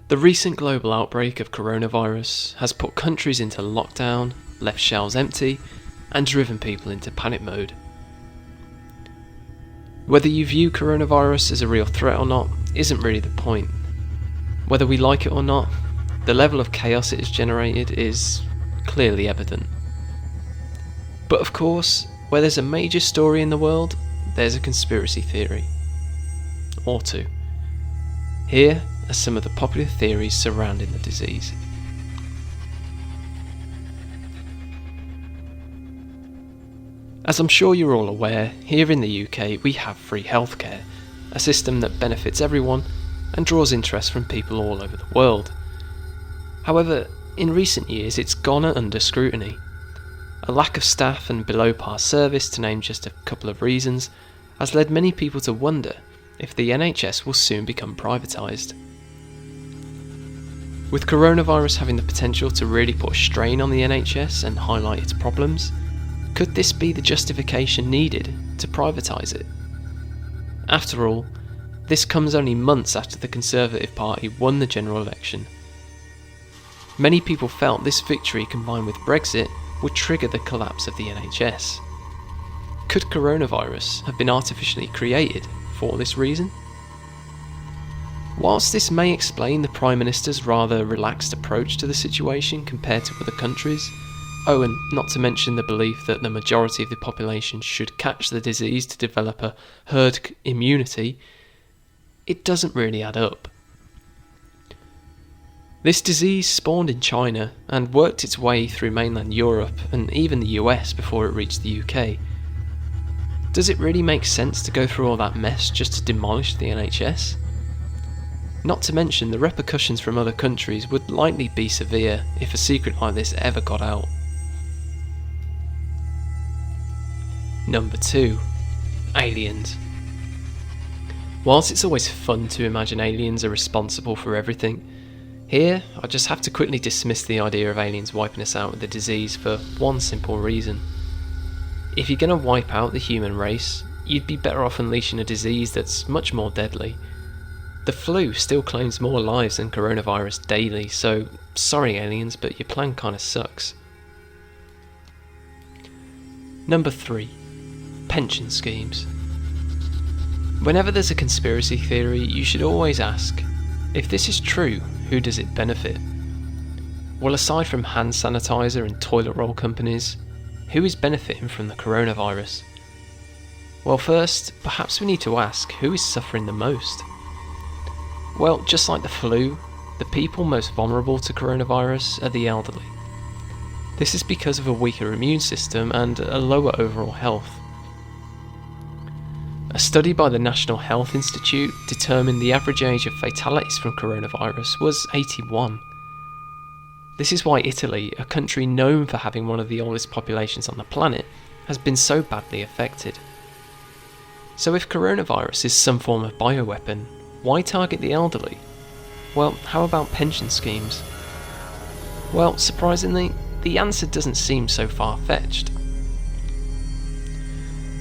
The recent global outbreak of coronavirus has put countries into lockdown, left shelves empty, and driven people into panic mode. Whether you view coronavirus as a real threat or not isn't really the point. Whether we like it or not, the level of chaos it has generated is clearly evident. But of course, where there's a major story in the world, there's a conspiracy theory. Or two. Here are some of the popular theories surrounding the disease. As I'm sure you're all aware, here in the UK we have free healthcare, a system that benefits everyone and draws interest from people all over the world. However, in recent years it's gone under scrutiny. A lack of staff and below par service, to name just a couple of reasons, has led many people to wonder if the NHS will soon become privatised. With coronavirus having the potential to really put a strain on the NHS and highlight its problems, could this be the justification needed to privatise it? After all, this comes only months after the Conservative Party won the general election. Many people felt this victory combined with Brexit would trigger the collapse of the NHS. Could coronavirus have been artificially created for this reason? Whilst this may explain the Prime Minister's rather relaxed approach to the situation compared to other countries, and not to mention the belief that the majority of the population should catch the disease to develop a herd immunity, it doesn't really add up. This disease spawned in China and worked its way through mainland Europe and even the US before it reached the UK. Does it really make sense to go through all that mess just to demolish the NHS? Not to mention the repercussions from other countries would likely be severe if a secret like this ever got out. Number 2. Aliens. Whilst it's always fun to imagine aliens are responsible for everything, here I just have to quickly dismiss the idea of aliens wiping us out with the disease for one simple reason. If you're going to wipe out the human race, you'd be better off unleashing a disease that's much more deadly. The flu still claims more lives than coronavirus daily, so sorry aliens, but your plan kinda sucks. Number 3. Pension schemes. Whenever there's a conspiracy theory, you should always ask, if this is true, who does it benefit? Well, aside from hand sanitizer and toilet roll companies, who is benefiting from the coronavirus? Well, first, perhaps we need to ask, who is suffering the most? Well, just like the flu, the people most vulnerable to coronavirus are the elderly. This is because of a weaker immune system and a lower overall health. A study by the National Health Institute determined the average age of fatalities from coronavirus was 81. This is why Italy, a country known for having one of the oldest populations on the planet, has been so badly affected. So if coronavirus is some form of bioweapon, why target the elderly? Well, how about pension schemes? Well, surprisingly, the answer doesn't seem so far-fetched.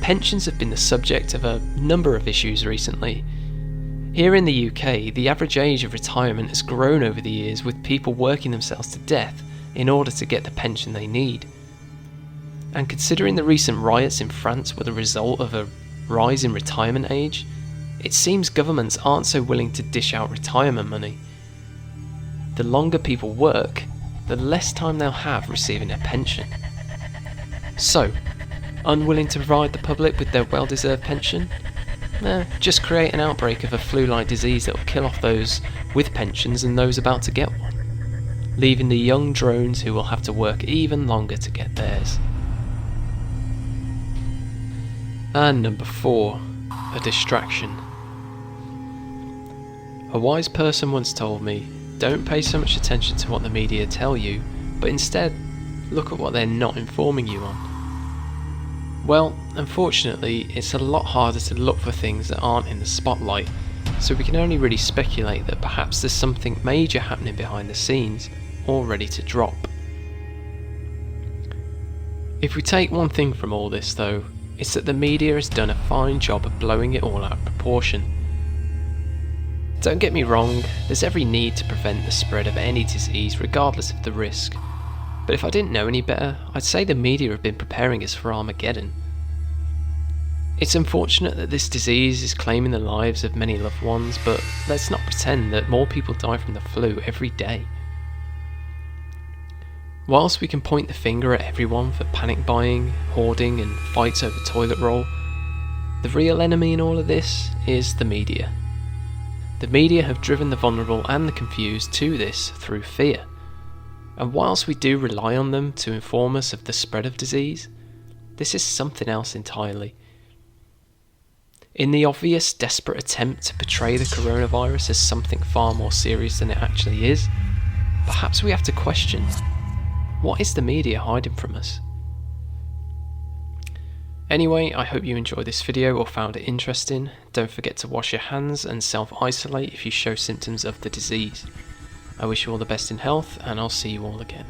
Pensions have been the subject of a number of issues recently. Here in the UK, the average age of retirement has grown over the years, with people working themselves to death in order to get the pension they need. And considering the recent riots in France were the result of a rise in retirement age, it seems governments aren't so willing to dish out retirement money. The longer people work, the less time they'll have receiving a pension. So, unwilling to provide the public with their well-deserved pension? Just create an outbreak of a flu-like disease that will kill off those with pensions and those about to get one, leaving the young drones who will have to work even longer to get theirs. And number 4, a distraction. A wise person once told me, don't pay so much attention to what the media tell you, but instead look at what they're not informing you on. Well, unfortunately, it's a lot harder to look for things that aren't in the spotlight, so we can only really speculate that perhaps there's something major happening behind the scenes, all ready to drop. If we take one thing from all this though, it's that the media has done a fine job of blowing it all out of proportion. Don't get me wrong, there's every need to prevent the spread of any disease regardless of the risk. But if I didn't know any better, I'd say the media have been preparing us for Armageddon. It's unfortunate that this disease is claiming the lives of many loved ones, but let's not pretend that more people die from the flu every day. Whilst we can point the finger at everyone for panic buying, hoarding and fights over toilet roll, the real enemy in all of this is the media. The media have driven the vulnerable and the confused to this through fear. And whilst we do rely on them to inform us of the spread of disease, this is something else entirely. In the obvious, desperate attempt to portray the coronavirus as something far more serious than it actually is, perhaps we have to question, what is the media hiding from us? Anyway, I hope you enjoyed this video or found it interesting. Don't forget to wash your hands and self-isolate if you show symptoms of the disease. I wish you all the best in health, and I'll see you all again.